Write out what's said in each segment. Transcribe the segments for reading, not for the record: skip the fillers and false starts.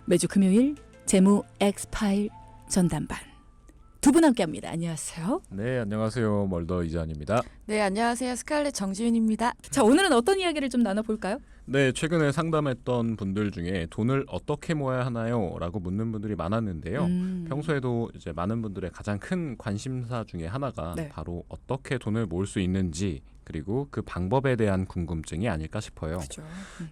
매주 금요일 재무 엑스파일 전담반 두 분 함께합니다. 안녕하세요. 네, 안녕하세요. 멀더 이재환입니다. 네, 안녕하세요. 스칼렛 정지윤입니다. 자, 오늘은 어떤 이야기를 좀 나눠볼까요? 네, 최근에 상담했던 분들 중에 돈을 어떻게 모아야 하나요? 라고 묻는 분들이 많았는데요. 평소에도 이제 많은 분들의 가장 큰 관심사 중에 하나가 네. 바로 어떻게 돈을 모을 수 있는지 그리고 그 방법에 대한 궁금증이 아닐까 싶어요. 그렇죠.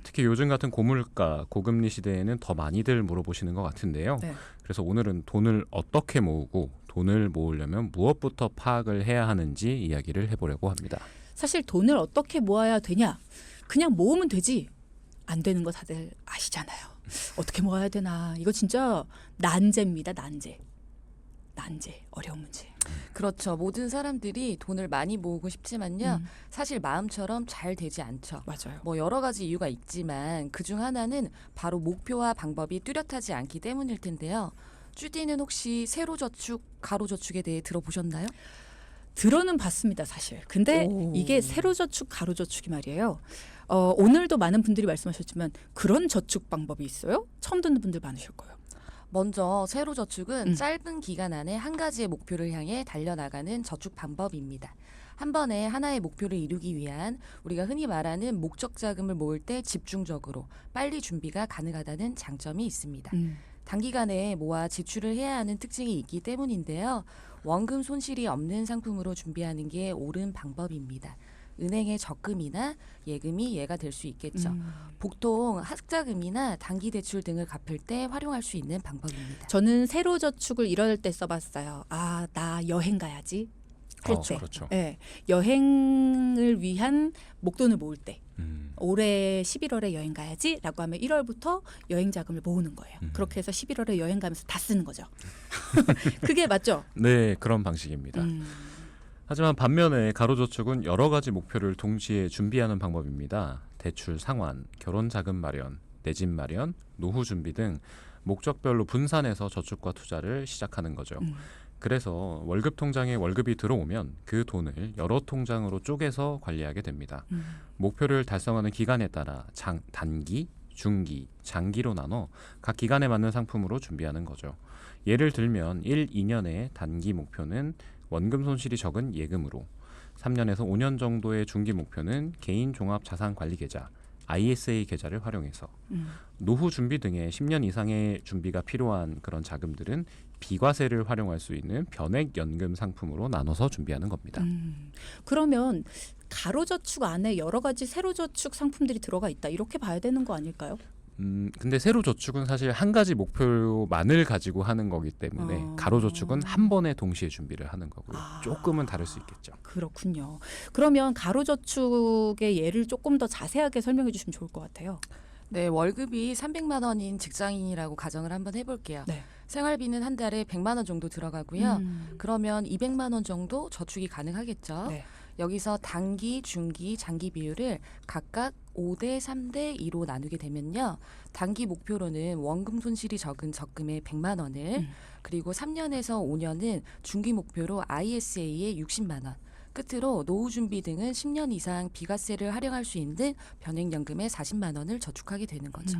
특히 요즘 같은 고물가, 고금리 시대에는 더 많이들 물어보시는 것 같은데요. 네. 그래서 오늘은 돈을 어떻게 모으고 돈을 모으려면 무엇부터 파악을 해야 하는지 이야기를 해보려고 합니다. 사실 돈을 어떻게 모아야 되냐? 그냥 모으면 되지. 안 되는 거 다들 아시잖아요. 어떻게 모아야 되나? 이거 진짜 난제입니다. 난제. 어려운 문제. 그렇죠. 모든 사람들이 돈을 많이 모으고 싶지만요. 사실 마음처럼 잘 되지 않죠. 맞아요. 뭐 여러 가지 이유가 있지만 그중 하나는 바로 목표와 방법이 뚜렷하지 않기 때문일 텐데요. 주디는 혹시 세로저축, 가로저축에 대해 들어보셨나요? 들어는 봤습니다, 사실. 근데 오. 이게 세로저축, 가로저축이 말이에요. 오늘도 많은 분들이 말씀하셨지만 그런 저축 방법이 있어요? 처음 듣는 분들 많으실 거예요. 먼저 세로저축은 짧은 기간 안에 한 가지의 목표를 향해 달려나가는 저축 방법입니다. 한 번에 하나의 목표를 이루기 위한 우리가 흔히 말하는 목적 자금을 모을 때 집중적으로 빨리 준비가 가능하다는 장점이 있습니다. 단기간에 모아 지출을 해야 하는 특징이 있기 때문인데요. 원금 손실이 없는 상품으로 준비하는 게 옳은 방법입니다. 은행의 적금이나 예금이 예가 될 수 있겠죠. 보통 학자금이나 단기 대출 등을 갚을 때 활용할 수 있는 방법입니다. 저는 세로저축을 이럴 때 써봤어요. 아, 나 여행 가야지. 그렇죠. 그렇죠. 네, 여행을 위한 목돈을 모을 때. 올해 11월에 여행 가야지 라고 하면 1월부터 여행 자금을 모으는 거예요. 그렇게 해서 11월에 여행 가면서 다 쓰는 거죠. 그게 맞죠? 네, 그런 방식입니다. 하지만 반면에 가로저축은 여러 가지 목표를 동시에 준비하는 방법입니다. 대출 상환, 결혼 자금 마련, 내 집 마련, 노후 준비 등 목적별로 분산해서 저축과 투자를 시작하는 거죠. 그래서 월급 통장에 월급이 들어오면 그 돈을 여러 통장으로 쪼개서 관리하게 됩니다. 목표를 달성하는 기간에 따라 단기, 중기, 장기로 나눠 각 기간에 맞는 상품으로 준비하는 거죠. 예를 들면 1, 2년의 단기 목표는 원금 손실이 적은 예금으로, 3년에서 5년 정도의 중기 목표는 개인 종합 자산 관리 계좌, ISA 계좌를 활용해서, 노후 준비 등의 10년 이상의 준비가 필요한 그런 자금들은 비과세를 활용할 수 있는 변액 연금 상품으로 나눠서 준비하는 겁니다. 그러면 가로저축 안에 여러 가지 세로저축 상품들이 들어가 있다. 이렇게 봐야 되는 거 아닐까요? 근데 세로저축은 사실 한 가지 목표만을 가지고 하는 거기 때문에 가로저축은 한 번에 동시에 준비를 하는 거고요. 조금은 다를 수 있겠죠. 그렇군요. 그러면 가로저축의 예를 조금 더 자세하게 설명해 주시면 좋을 것 같아요. 네, 월급이 300만 원인 직장인이라고 가정을 한번 해볼게요. 네. 생활비는 한 달에 100만 원 정도 들어가고요. 그러면 200만 원 정도 저축이 가능하겠죠. 네. 여기서 단기, 중기, 장기 비율을 각각 5대 3대 2로 나누게 되면요. 단기 목표로는 원금 손실이 적은 적금의 100만 원을 그리고 3년에서 5년은 중기 목표로 ISA의 60만 원 끝으로 노후 준비 등은 10년 이상 비과세를 활용할 수 있는 변액연금의 40만 원을 저축하게 되는 거죠.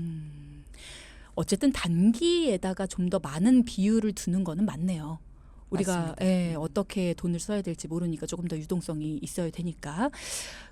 어쨌든 단기에다가 좀 더 많은 비율을 두는 거는 맞네요. 우리가 어떻게 돈을 써야 될지 모르니까 조금 더 유동성이 있어야 되니까.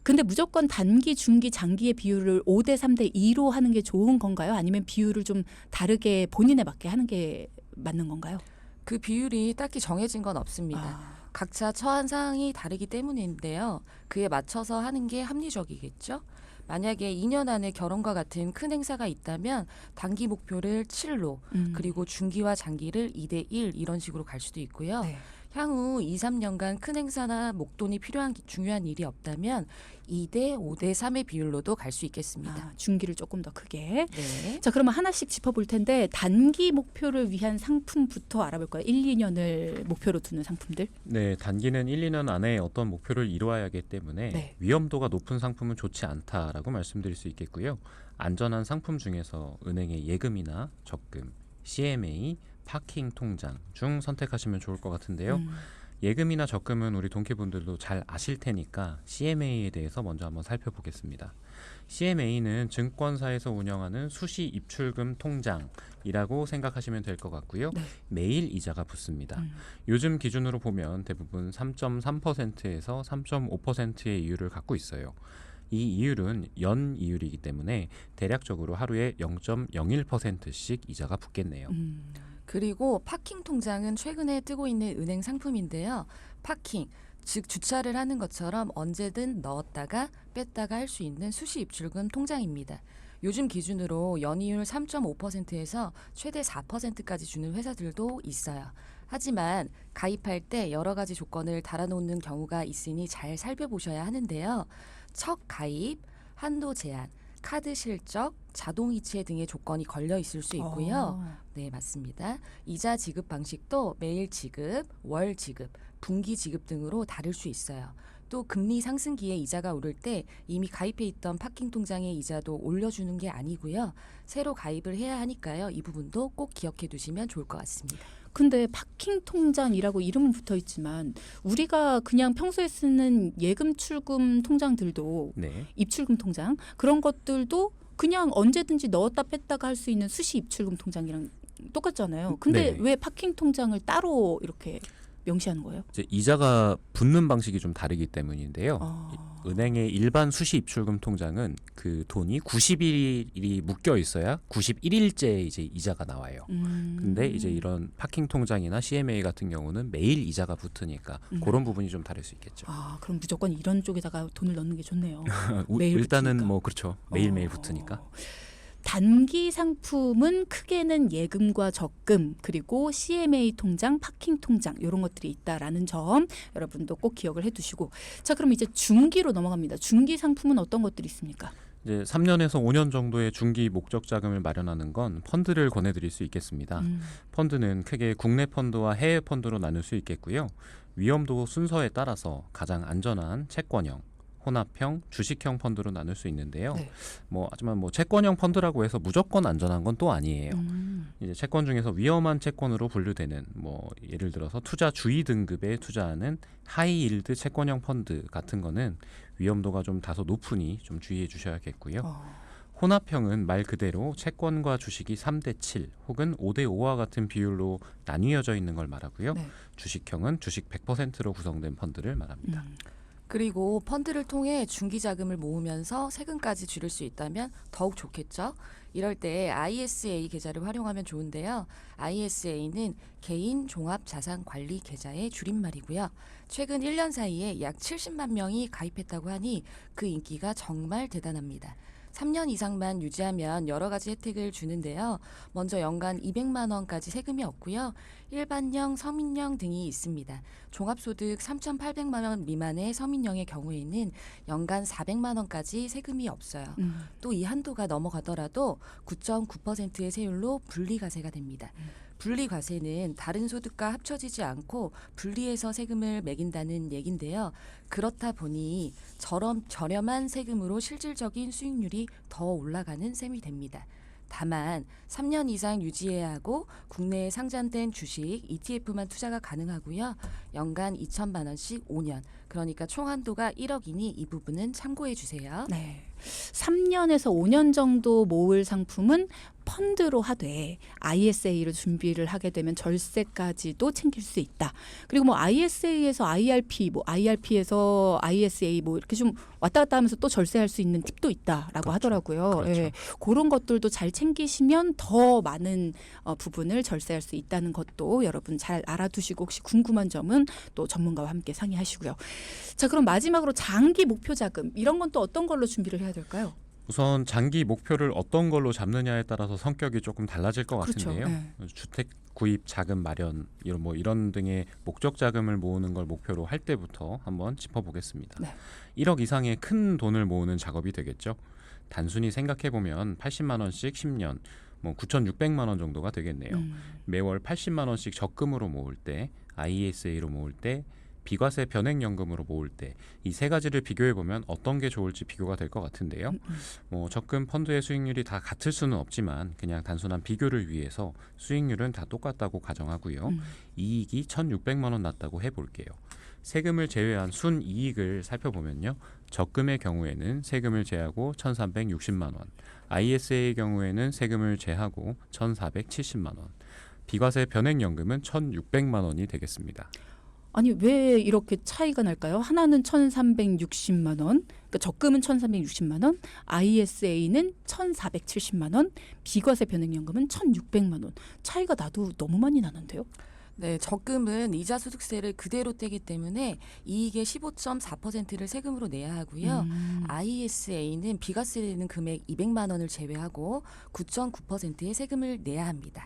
근데 무조건 단기, 중기, 장기의 비율을 5대 3대 2로 하는 게 좋은 건가요? 아니면 비율을 좀 다르게 본인에 맞게 하는 게 맞는 건가요? 그 비율이 딱히 정해진 건 없습니다. 각자 처한 상황이 다르기 때문인데요. 그에 맞춰서 하는 게 합리적이겠죠. 만약에 2년 안에 결혼과 같은 큰 행사가 있다면 단기 목표를 7로 그리고 중기와 장기를 2대 1 이런 식으로 갈 수도 있고요. 네. 향후 2, 3년간 큰 행사나 목돈이 필요한 중요한 일이 없다면 2대 5대 3의 비율로도 갈 수 있겠습니다. 중기를 조금 더 크게. 네. 자, 그러면 하나씩 짚어볼 텐데 단기 목표를 위한 상품부터 알아볼까요? 1, 2년을 목표로 두는 상품들. 네, 단기는 1, 2년 안에 어떤 목표를 이루어야 하기 때문에 네. 위험도가 높은 상품은 좋지 않다라고 말씀드릴 수 있겠고요. 안전한 상품 중에서 은행의 예금이나 적금, CMA, 파킹 통장 중 선택하시면 좋을 것 같은데요. 예금이나 적금은 우리 동기분들도 잘 아실 테니까 CMA에 대해서 먼저 한번 살펴보겠습니다. CMA는 증권사에서 운영하는 수시 입출금 통장이라고 생각하시면 될 것 같고요. 네. 매일 이자가 붙습니다. 요즘 기준으로 보면 대부분 3.3%에서 3.5%의 이율을 갖고 있어요. 이 이율은 연 이율이기 때문에 대략적으로 하루에 0.01%씩 이자가 붙겠네요. 그리고 파킹 통장은 최근에 뜨고 있는 은행 상품인데요. 파킹, 즉 주차를 하는 것처럼 언제든 넣었다가 뺐다가 할 수 있는 수시 입출금 통장입니다. 요즘 기준으로 연이율 3.5%에서 최대 4%까지 주는 회사들도 있어요. 하지만 가입할 때 여러 가지 조건을 달아놓는 경우가 있으니 잘 살펴보셔야 하는데요. 첫 가입, 한도 제한, 카드 실적, 자동 이체 등의 조건이 걸려 있을 수 있고요. 네, 맞습니다. 이자 지급 방식도 매일 지급, 월 지급, 분기 지급 등으로 다를 수 있어요. 또 금리 상승기에 이자가 오를 때 이미 가입해 있던 파킹 통장의 이자도 올려주는 게 아니고요. 새로 가입을 해야 하니까요. 이 부분도 꼭 기억해 두시면 좋을 것 같습니다. 근데 파킹 통장이라고 이름은 붙어 있지만 우리가 그냥 평소에 쓰는 예금 출금 통장들도 네. 입출금 통장 그런 것들도 그냥 언제든지 넣었다 뺐다가 할 수 있는 수시 입출금 통장이랑 똑같잖아요. 근데 네. 왜 파킹 통장을 따로 이렇게 명시하는 거예요? 이제 이자가 붙는 방식이 좀 다르기 때문인데요. 은행의 일반 수시 입출금 통장은 그 돈이 90일이 묶여 있어야 91일째 이제 이자가 나와요. 근데 이제 이런 파킹 통장이나 CMA 같은 경우는 매일 이자가 붙으니까 그런 부분이 좀 다를 수 있겠죠. 그럼 무조건 이런 쪽에다가 돈을 넣는 게 좋네요. 매일 일단은 붙으니까. 뭐 그렇죠. 매일매일 붙으니까. 단기 상품은 크게는 예금과 적금 그리고 CMA 통장, 파킹 통장 이런 것들이 있다라는 점 여러분도 꼭 기억을 해두시고 자 그럼 이제 중기로 넘어갑니다. 중기 상품은 어떤 것들이 있습니까? 이제 3년에서 5년 정도의 중기 목적 자금을 마련하는 건 펀드를 권해드릴 수 있겠습니다. 펀드는 크게 국내 펀드와 해외 펀드로 나눌 수 있겠고요. 위험도 순서에 따라서 가장 안전한 채권형, 혼합형, 주식형 펀드로 나눌 수 있는데요. 네. 하지만 채권형 펀드라고 해서 무조건 안전한 건 또 아니에요. 이제 채권 중에서 위험한 채권으로 분류되는 예를 들어서 투자 주의 등급에 투자하는 하이일드 채권형 펀드 같은 거는 위험도가 좀 다소 높으니 좀 주의해 주셔야겠고요. 혼합형은 말 그대로 채권과 주식이 3대7 혹은 5대5와 같은 비율로 나뉘어져 있는 걸 말하고요. 네. 주식형은 주식 100%로 구성된 펀드를 말합니다. 그리고 펀드를 통해 중기 자금을 모으면서 세금까지 줄일 수 있다면 더욱 좋겠죠. 이럴 때 ISA 계좌를 활용하면 좋은데요. ISA는 개인 종합 자산 관리 계좌의 줄임말이고요. 최근 1년 사이에 약 70만 명이 가입했다고 하니 그 인기가 정말 대단합니다. 3년 이상만 유지하면 여러 가지 혜택을 주는데요. 먼저 연간 200만 원까지 세금이 없고요. 일반형, 서민형 등이 있습니다. 종합소득 3,800만 원 미만의 서민형의 경우에는 연간 400만 원까지 세금이 없어요. 또 이 한도가 넘어가더라도 9.9%의 세율로 분리과세가 됩니다. 분리과세는 다른 소득과 합쳐지지 않고 분리해서 세금을 매긴다는 얘긴데요. 그렇다 보니 저렴한 세금으로 실질적인 수익률이 더 올라가는 셈이 됩니다. 다만 3년 이상 유지해야 하고 국내에 상장된 주식, ETF만 투자가 가능하고요. 연간 2천만 원씩 5년, 그러니까 총 한도가 1억이니 이 부분은 참고해 주세요. 네. 3년에서 5년 정도 모을 상품은 펀드로 하되 ISA로 준비를 하게 되면 절세까지도 챙길 수 있다. 그리고 ISA에서 IRP, IRP에서 ISA 이렇게 좀 왔다 갔다 하면서 또 절세할 수 있는 팁도 있다라고 그렇죠. 하더라고요. 그렇죠. 예, 그런 것들도 잘 챙기시면 더 많은 부분을 절세할 수 있다는 것도 여러분 잘 알아두시고 혹시 궁금한 점은 또 전문가와 함께 상의하시고요. 자, 그럼 마지막으로 장기 목표 자금 이런 건 또 어떤 걸로 준비를 해야 될까요? 우선 장기 목표를 어떤 걸로 잡느냐에 따라서 성격이 조금 달라질 것 그렇죠. 같은데요. 네. 주택 구입 자금 마련 이런 등의 목적 자금을 모으는 걸 목표로 할 때부터 한번 짚어보겠습니다. 네. 1억 이상의 큰 돈을 모으는 작업이 되겠죠. 단순히 생각해 보면 80만 원씩 10년, 9,600만 원 정도가 되겠네요. 매월 80만 원씩 적금으로 모을 때, ISA로 모을 때, 비과세 변액연금으로 모을 때 이 세 가지를 비교해 보면 어떤 게 좋을지 비교가 될 것 같은데요. 적금 펀드의 수익률이 다 같을 수는 없지만 그냥 단순한 비교를 위해서 수익률은 다 똑같다고 가정하고요. 이익이 1,600만 원 났다고 해볼게요. 세금을 제외한 순이익을 살펴보면요. 적금의 경우에는 세금을 제하고 1,360만 원, ISA의 경우에는 세금을 제하고 1,470만 원, 비과세 변액연금은 1,600만 원이 되겠습니다. 아니 왜 이렇게 차이가 날까요? 하나는 1,360만 원, 그러니까 적금은 1,360만 원, ISA는 1,470만 원, 비과세 변액연금은 1,600만 원. 차이가 나도 너무 많이 나는데요. 네, 적금은 이자 소득세를 그대로 떼기 때문에 이익의 15.4%를 세금으로 내야 하고요. ISA는 비과세 되는 금액 200만 원을 제외하고 9.9%의 세금을 내야 합니다.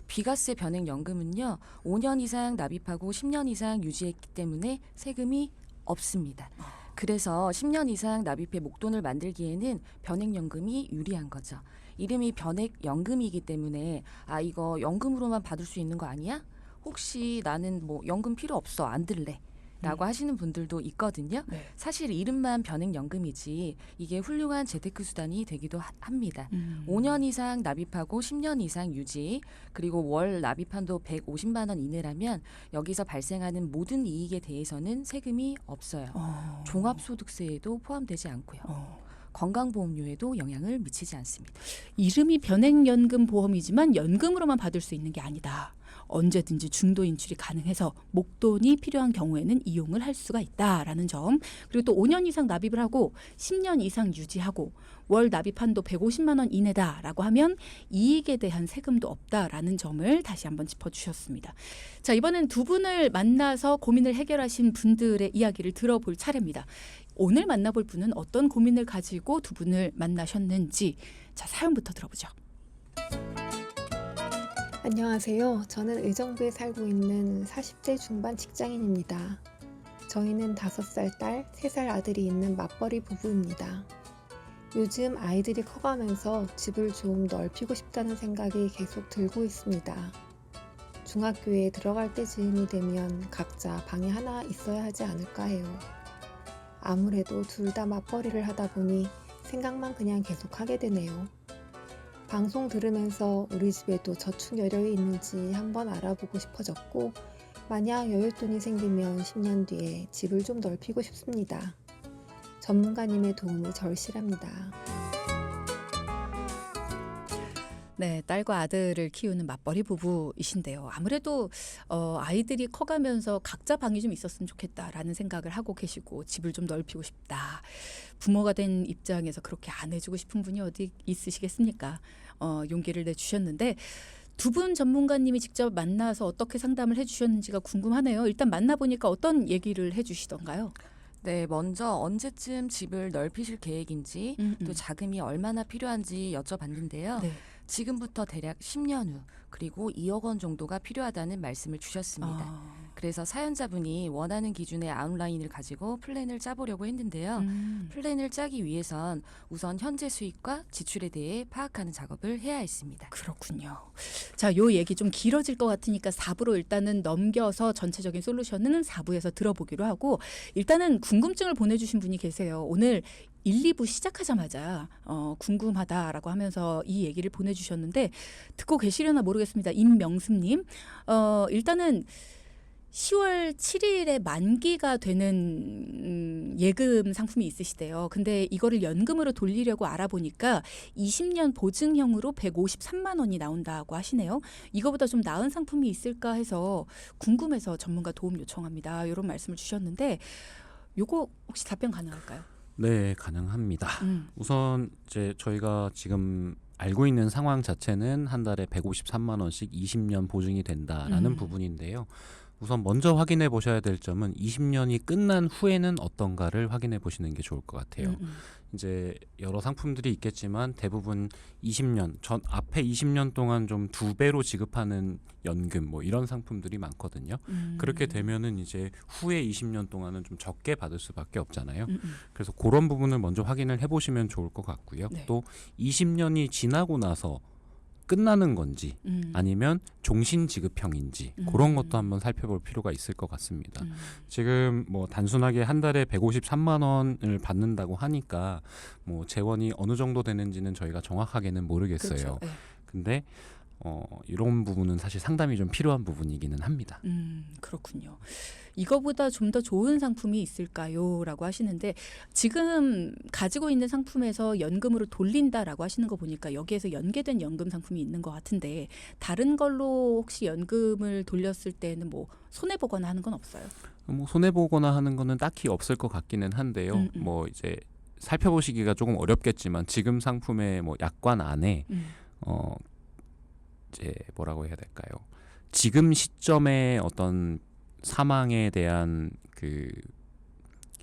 비과세 변액연금은요. 5년 이상 납입하고 10년 이상 유지했기 때문에 세금이 없습니다. 그래서 10년 이상 납입해 목돈을 만들기에는 변액연금이 유리한 거죠. 이름이 변액연금이기 때문에 아 이거 연금으로만 받을 수 있는 거 아니야? 혹시 나는 뭐 연금 필요 없어 안 들래 라고 하시는 분들도 있거든요. 네. 사실 이름만 변액연금이지 이게 훌륭한 재테크 수단이 되기도 합니다. 5년 이상 납입하고 10년 이상 유지 그리고 월 납입한도 150만 원 이내라면 여기서 발생하는 모든 이익에 대해서는 세금이 없어요. 종합소득세에도 포함되지 않고요. 건강보험료에도 영향을 미치지 않습니다. 이름이 변액연금 보험이지만 연금으로만 받을 수 있는 게 아니다. 언제든지 중도 인출이 가능해서 목돈이 필요한 경우에는 이용을 할 수가 있다라는 점. 그리고 또 5년 이상 납입을 하고 10년 이상 유지하고 월 납입 한도 150만 원 이내다라고 하면 이익에 대한 세금도 없다라는 점을 다시 한번 짚어주셨습니다. 자, 이번엔 두 분을 만나서 고민을 해결하신 분들의 이야기를 들어볼 차례입니다. 오늘 만나볼 분은 어떤 고민을 가지고 두 분을 만나셨는지 자, 사연부터 들어보죠. 안녕하세요. 저는 의정부에 살고 있는 40대 중반 직장인입니다. 저희는 5살 딸, 3살 아들이 있는 맞벌이 부부입니다. 요즘 아이들이 커가면서 집을 좀 넓히고 싶다는 생각이 계속 들고 있습니다. 중학교에 들어갈 때쯤이 되면 각자 방이 하나 있어야 하지 않을까 해요. 아무래도 둘 다 맞벌이를 하다 보니 생각만 그냥 계속 하게 되네요. 방송 들으면서 우리 집에도 저축 여력이 있는지 한번 알아보고 싶어졌고 만약 여윳돈이 생기면 10년 뒤에 집을 좀 넓히고 싶습니다. 전문가님의 도움이 절실합니다. 네, 딸과 아들을 키우는 맞벌이 부부이신데요. 아무래도 아이들이 커가면서 각자 방이 좀 있었으면 좋겠다라는 생각을 하고 계시고 집을 좀 넓히고 싶다. 부모가 된 입장에서 그렇게 안 해주고 싶은 분이 어디 있으시겠습니까? 용기를 내주셨는데 두 분 전문가님이 직접 만나서 어떻게 상담을 해주셨는지가 궁금하네요. 일단 만나보니까 어떤 얘기를 해주시던가요? 네, 먼저 언제쯤 집을 넓히실 계획인지 또 자금이 얼마나 필요한지 여쭤봤는데요. 네. 지금부터 대략 10년 후 그리고 2억 원 정도가 필요하다는 말씀을 주셨습니다. 그래서 사연자분이 원하는 기준의 아웃라인을 가지고 플랜을 짜보려고 했는데요. 플랜을 짜기 위해선 우선 현재 수익과 지출에 대해 파악하는 작업을 해야 했습니다. 그렇군요. 자, 요 얘기 좀 길어질 것 같으니까 4부로 일단은 넘겨서 전체적인 솔루션은 4부에서 들어보기로 하고 일단은 궁금증을 보내주신 분이 계세요. 오늘 1, 2부 시작하자마자 궁금하다라고 하면서 이 얘기를 보내주셨는데 듣고 계시려나 모르겠습니다. 임명숙님. 일단은 10월 7일에 만기가 되는 예금 상품이 있으시대요. 근데 이거를 연금으로 돌리려고 알아보니까 20년 보증형으로 153만 원이 나온다고 하시네요. 이거보다 좀 나은 상품이 있을까 해서 궁금해서 전문가 도움 요청합니다. 이런 말씀을 주셨는데 요거 혹시 답변 가능할까요? 네, 가능합니다. 우선 이제 저희가 지금 알고 있는 상황 자체는 한 달에 153만 원씩 20년 보증이 된다라는 부분인데요. 우선 먼저 확인해 보셔야 될 점은 20년이 끝난 후에는 어떤가를 확인해 보시는 게 좋을 것 같아요. 이제 여러 상품들이 있겠지만 대부분 20년 전 앞에 20년 동안 좀 2배로 지급하는 연금 뭐 이런 상품들이 많거든요. 그렇게 되면은 이제 후에 20년 동안은 좀 적게 받을 수밖에 없잖아요. 그래서 그런 부분을 먼저 확인을 해보시면 좋을 것 같고요. 네. 또 20년이 지나고 나서 끝나는 건지 아니면 종신 지급형인지 그런 것도 한번 살펴볼 필요가 있을 것 같습니다. 지금 뭐 단순하게 한 달에 153만 원을 받는다고 하니까 뭐 재원이 어느 정도 되는지는 저희가 정확하게는 모르겠어요. 그렇죠. 네. 근데 이런 부분은 사실 상담이 좀 필요한 부분이기는 합니다. 그렇군요. 이거보다 좀 더 좋은 상품이 있을까요? 라고 하시는데 지금 가지고 있는 상품에서 연금으로 돌린다라고 하시는 거 보니까 여기에서 연계된 연금 상품이 있는 것 같은데 다른 걸로 혹시 연금을 돌렸을 때는 뭐 손해보거나 하는 건 없어요? 뭐 손해보거나 하는 거는 딱히 없을 것 같기는 한데요. 뭐 이제 살펴보시기가 조금 어렵겠지만 지금 상품의 뭐 약관 안에 이제 뭐라고 해야 될까요? 지금 시점의 어떤 사망에 대한 그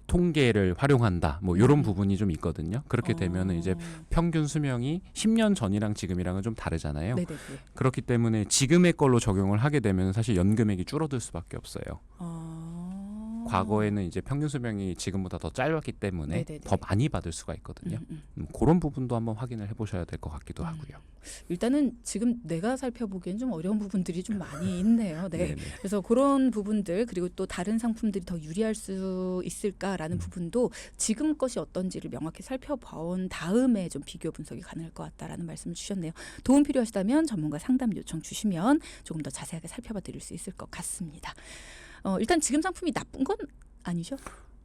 통계를 활용한다. 뭐 이런 부분이 좀 있거든요. 그렇게 되면은 이제 평균 수명이 10년 전이랑 지금이랑은 좀 다르잖아요. 네네네. 그렇기 때문에 지금의 걸로 적용을 하게 되면 사실 연금액이 줄어들 수밖에 없어요. 과거에는 이제 평균 수명이 지금보다 더 짧았기 때문에 네네네. 더 많이 받을 수가 있거든요. 그런 부분도 한번 확인을 해보셔야 될 것 같기도 하고요. 일단은 지금 내가 살펴보기엔 좀 어려운 부분들이 좀 많이 있네요. 네. 네네. 그래서 그런 부분들 그리고 또 다른 상품들이 더 유리할 수 있을까라는 부분도 지금 것이 어떤지를 명확히 살펴본 다음에 좀 비교 분석이 가능할 것 같다라는 말씀을 주셨네요. 도움 필요하시다면 전문가 상담 요청 주시면 조금 더 자세하게 살펴봐 드릴 수 있을 것 같습니다. 일단 지금 상품이 나쁜 건 아니죠?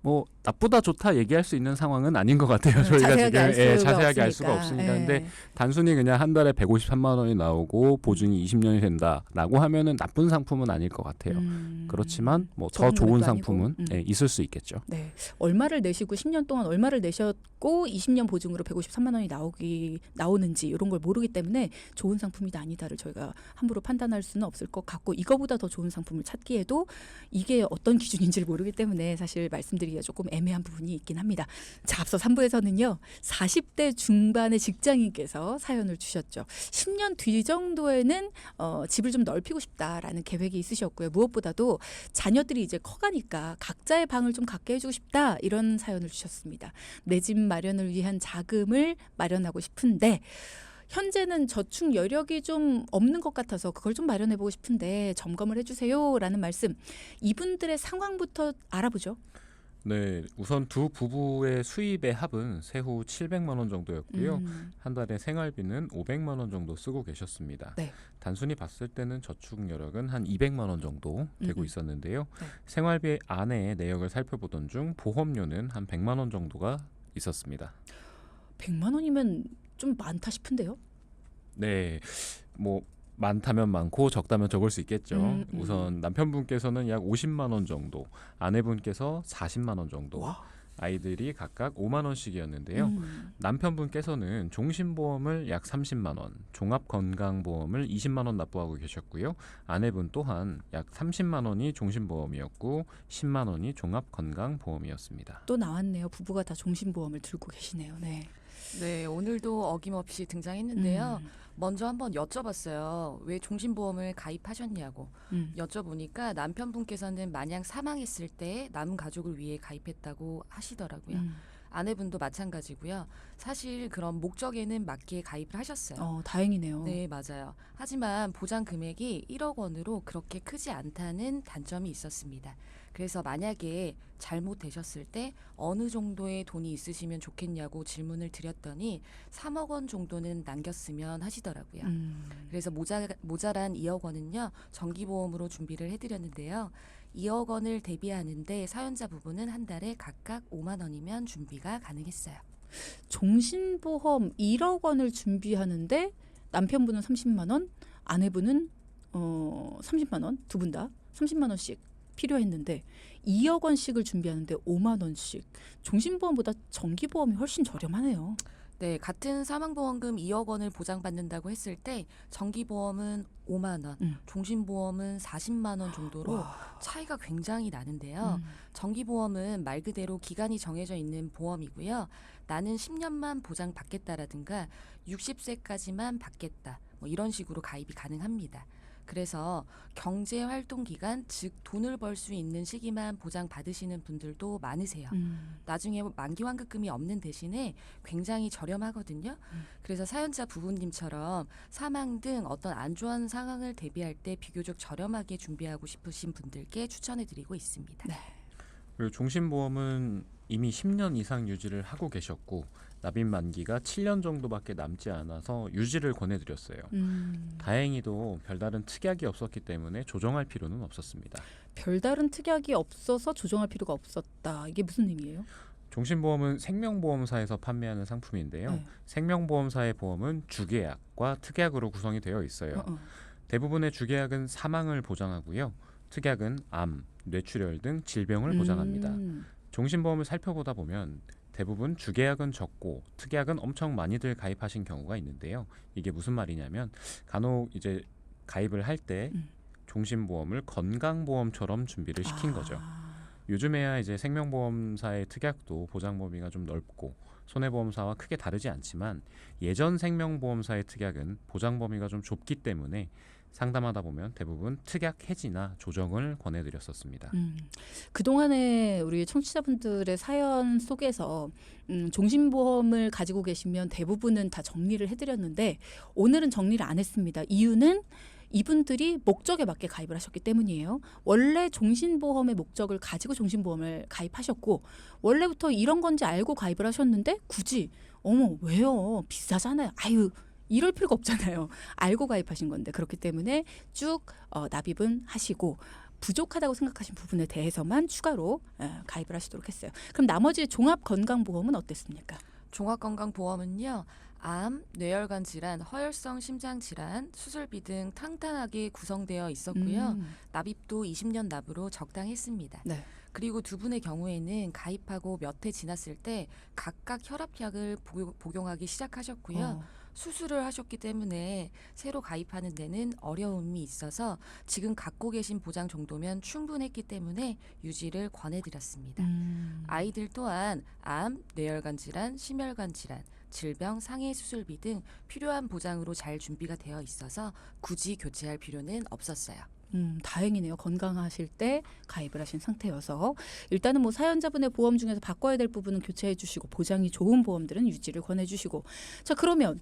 뭐 나쁘다 좋다 얘기할 수 있는 상황은 아닌 것 같아요. 저희가 자세하게 지금 알 수가 자세하게 알 수가 없으니까. 없으니까. 근데 단순히 그냥 한 달에 153만 원이 나오고 보증이 20년이 된다라고 하면은 나쁜 상품은 아닐 것 같아요. 그렇지만 뭐 더 적은 좋은 금액도 상품은 아니고. 있을 수 있겠죠. 네. 얼마를 내시고 10년 동안 얼마를 내셨고 20년 보증으로 153만 원이 나오는지 이런 걸 모르기 때문에 좋은 상품이다 아니다를 저희가 함부로 판단할 수는 없을 것 같고 이거보다 더 좋은 상품을 찾기에도 이게 어떤 기준인지를 모르기 때문에 사실 말씀드리기가 조금 애매한 부분이 있긴 합니다. 자, 앞서 3부에서는요. 40대 중반의 직장인께서 사연을 주셨죠. 10년 뒤 정도에는 집을 좀 넓히고 싶다라는 계획이 있으셨고요. 무엇보다도 자녀들이 이제 커가니까 각자의 방을 좀 갖게 해주고 싶다 이런 사연을 주셨습니다. 내 집 마련을 위한 자금을 마련하고 싶은데 현재는 저축 여력이 좀 없는 것 같아서 그걸 좀 마련해보고 싶은데 점검을 해주세요라는 말씀. 이분들의 상황부터 알아보죠. 네, 우선 두 부부의 수입의 합은 세후 700만 원 정도였고요. 한 달에 생활비는 500만 원 정도 쓰고 계셨습니다. 네. 단순히 봤을 때는 저축 여력은 한 200만 원 정도 되고 있었는데요. 네. 생활비 안에 내역을 살펴보던 중 보험료는 한 100만 원 정도가 있었습니다. 100만 원이면 좀 많다 싶은데요. 네, 뭐 많다면 많고 적다면 적을 수 있겠죠. 우선 남편분께서는 약 50만 원 정도, 아내분께서 40만 원 정도, 와. 아이들이 각각 5만 원씩이었는데요. 남편분께서는 종신보험을 약 30만 원, 종합건강보험을 20만 원 납부하고 계셨고요. 아내분 또한 약 30만 원이 종신보험이었고 10만 원이 종합건강보험이었습니다. 또 나왔네요. 부부가 다 종신보험을 들고 계시네요. 네. 네, 오늘도 어김없이 등장했는데요. 먼저 한번 여쭤봤어요. 왜 종신보험을 가입하셨냐고. 여쭤보니까 남편분께서는 만약 사망했을 때 남은 가족을 위해 가입했다고 하시더라고요. 아내분도 마찬가지고요. 사실 그런 목적에는 맞게 가입을 하셨어요. 다행이네요. 네, 맞아요. 하지만 보장 금액이 1억 원으로 그렇게 크지 않다는 단점이 있었습니다. 그래서 만약에 잘못되셨을 때 어느 정도의 돈이 있으시면 좋겠냐고 질문을 드렸더니 3억 원 정도는 남겼으면 하시더라고요. 그래서 모자란 2억 원은요. 정기보험으로 준비를 해드렸는데요. 2억 원을 대비하는데 사연자 부부는 한 달에 각각 5만 원이면 준비가 가능했어요. 종신보험 1억 원을 준비하는데 남편분은 30만 원, 아내분은 30만 원, 두 분 다 30만 원씩 필요했는데 2억 원씩을 준비하는데 5만 원씩. 종신보험보다 정기보험이 훨씬 저렴하네요. 네, 같은 사망보험금 2억 원을 보장받는다고 했을 때 정기보험은 5만 원, 종신보험은 40만 원 정도로 차이가 굉장히 나는데요. 정기보험은 말 그대로 기간이 정해져 있는 보험이고요. 나는 10년만 보장받겠다라든가 60세까지만 받겠다. 뭐 이런 식으로 가입이 가능합니다. 그래서 경제활동기간, 즉 돈을 벌 수 있는 시기만 보장받으시는 분들도 많으세요. 나중에 만기환급금이 없는 대신에 굉장히 저렴하거든요. 그래서 사연자 부부님처럼 사망 등 어떤 안 좋은 상황을 대비할 때 비교적 저렴하게 준비하고 싶으신 분들께 추천해드리고 있습니다. 네. 그리고 종신보험은 이미 10년 이상 유지를 하고 계셨고 납입 만기가 7년 정도밖에 남지 않아서 유지를 권해드렸어요. 다행히도 별다른 특약이 없었기 때문에 조정할 필요는 없었습니다. 별다른 특약이 없어서 조정할 필요가 없었다. 이게 무슨 의미예요? 종신보험은 생명보험사에서 판매하는 상품인데요. 네. 생명보험사의 보험은 주계약과 특약으로 구성이 되어 있어요. 대부분의 주계약은 사망을 보장하고요. 특약은 암, 뇌출혈 등 질병을 보장합니다. 종신보험을 살펴보다 보면 대부분 주계약은 적고 특약은 엄청 많이들 가입하신 경우가 있는데요. 이게 무슨 말이냐면 간혹 이제 가입을 할 때 종신보험을 건강보험처럼 준비를 시킨 거죠. 요즘에야 이제 생명보험사의 특약도 보장 범위가 좀 넓고 손해보험사와 크게 다르지 않지만 예전 생명보험사의 특약은 보장 범위가 좀 좁기 때문에 상담하다 보면 대부분 특약 해지나 조정을 권해드렸었습니다. 그동안에 우리 청취자분들의 사연 속에서 종신보험을 가지고 계시면 대부분은 다 정리를 해드렸는데 오늘은 정리를 안 했습니다. 이유는 이분들이 목적에 맞게 가입을 하셨기 때문이에요. 원래 종신보험의 목적을 가지고 종신보험을 가입하셨고 원래부터 이런 건지 알고 가입을 하셨는데 굳이 어머 왜요? 비싸잖아요. 아유 이럴 필요가 없잖아요. 알고 가입하신 건데 그렇기 때문에 쭉 납입은 하시고 부족하다고 생각하신 부분에 대해서만 추가로 가입을 하시도록 했어요. 그럼 나머지 종합건강보험은 어땠습니까? 종합건강보험은요. 암, 뇌혈관 질환, 허혈성 심장 질환, 수술비 등 탄탄하게 구성되어 있었고요. 납입도 20년 납으로 적당했습니다. 네. 그리고 두 분의 경우에는 가입하고 몇 해 지났을 때 각각 혈압약을 복용하기 시작하셨고요. 수술을 하셨기 때문에 새로 가입하는 데는 어려움이 있어서 지금 갖고 계신 보장 정도면 충분했기 때문에 유지를 권해드렸습니다. 아이들 또한 암, 뇌혈관 질환, 심혈관 질환, 질병, 상해 수술비 등 필요한 보장으로 잘 준비가 되어 있어서 굳이 교체할 필요는 없었어요. 다행이네요. 건강하실 때 가입을 하신 상태여서 일단은 뭐 사연자분의 보험 중에서 바꿔야 될 부분은 교체해 주시고 보장이 좋은 보험들은 유지를 권해 주시고 자 그러면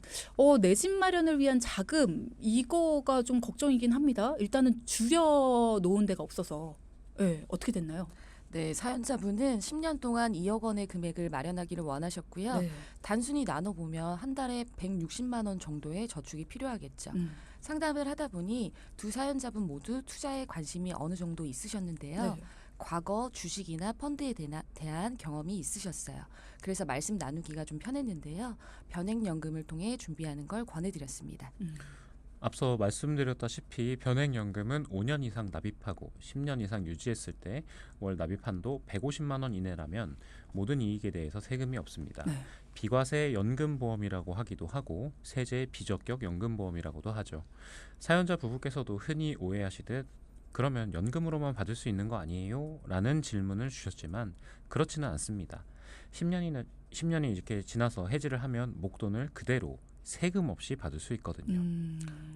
내 집 마련을 위한 자금 이거가 좀 걱정이긴 합니다. 일단은 줄여 놓은 데가 없어서 어떻게 됐나요? 네, 사연자분은 10년 동안 2억 원의 금액을 마련하기를 원하셨고요. 네. 단순히 나눠보면 한 달에 160만 원 정도의 저축이 필요하겠죠. 상담을 하다 보니 두 사연자분 모두 투자에 관심이 어느 정도 있으셨는데요. 네. 과거 주식이나 펀드에 대한 경험이 있으셨어요. 그래서 말씀 나누기가 좀 편했는데요. 변액연금을 통해 준비하는 걸 권해드렸습니다. 앞서 말씀드렸다시피 변액연금은 5년 이상 납입하고 10년 이상 유지했을 때 월 납입 한도 150만 원 이내라면 모든 이익에 대해서 세금이 없습니다. 네. 비과세 연금보험이라고 하기도 하고 세제 비적격 연금보험이라고도 하죠. 사연자 부부께서도 흔히 오해하시듯 그러면 연금으로만 받을 수 있는 거 아니에요? 라는 질문을 주셨지만 그렇지는 않습니다. 10년이 이렇게 지나서 해지를 하면 목돈을 그대로 세금 없이 받을 수 있거든요.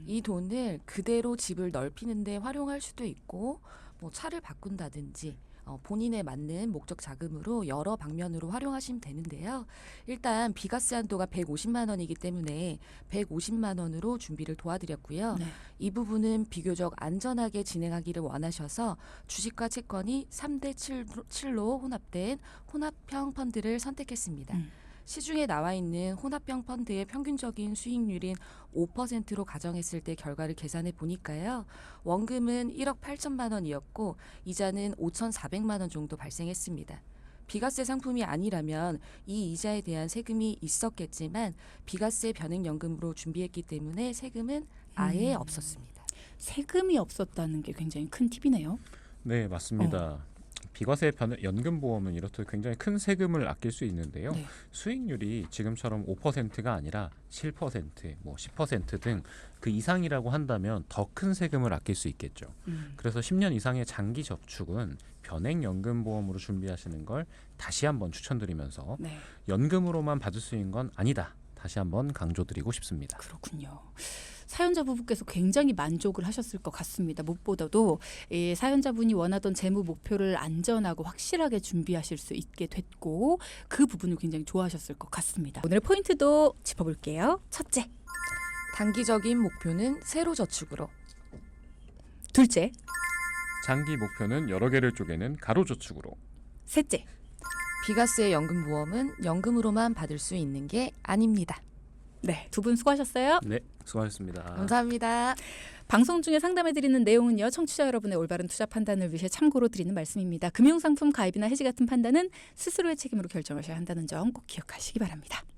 이 돈을 그대로 집을 넓히는 데 활용할 수도 있고 뭐 차를 바꾼다든지 본인에 맞는 목적 자금으로 여러 방면으로 활용하시면 되는데요. 일단 비과세 한도가 150만 원이기 때문에 150만 원으로 준비를 도와드렸고요. 네. 이 부분은 비교적 안전하게 진행하기를 원하셔서 주식과 채권이 3대 7로 혼합된 혼합형 펀드를 선택했습니다. 시중에 나와 있는 혼합형 펀드의 평균적인 수익률인 5%로 가정했을 때 결과를 계산해 보니까요. 원금은 1억 8천만 원이었고 이자는 5,400만 원 정도 발생했습니다. 비과세 상품이 아니라면 이 이자에 대한 세금이 있었겠지만 비과세 변액연금으로 준비했기 때문에 세금은 아예 없었습니다. 세금이 없었다는 게 굉장히 큰 팁이네요. 네, 맞습니다. 비과세 연금보험은 이렇듯 굉장히 큰 세금을 아낄 수 있는데요. 네. 수익률이 지금처럼 5%가 아니라 7%, 뭐 10% 등 그 이상이라고 한다면 더 큰 세금을 아낄 수 있겠죠. 그래서 10년 이상의 장기 저축은 변액연금보험으로 준비하시는 걸 다시 한번 추천드리면서 네. 연금으로만 받을 수 있는 건 아니다. 다시 한번 강조드리고 싶습니다. 그렇군요. 사연자 부부께서 굉장히 만족을 하셨을 것 같습니다. 무엇보다도 이 사연자분이 원하던 재무 목표를 안전하고 확실하게 준비하실 수 있게 됐고 그 부분을 굉장히 좋아하셨을 것 같습니다. 오늘 포인트도 짚어볼게요. 첫째, 단기적인 목표는 세로 저축으로. 둘째, 장기 목표는 여러 개를 쪼개는 가로 저축으로. 셋째, 비과세 연금보험은 연금으로만 받을 수 있는 게 아닙니다. 네, 두 분 수고하셨어요. 네, 수고하셨습니다. 감사합니다. 방송 중에 상담해드리는 내용은요. 청취자 여러분의 올바른 투자 판단을 위해 참고로 드리는 말씀입니다. 금융상품 가입이나 해지 같은 판단은 스스로의 책임으로 결정하셔야 한다는 점 꼭 기억하시기 바랍니다.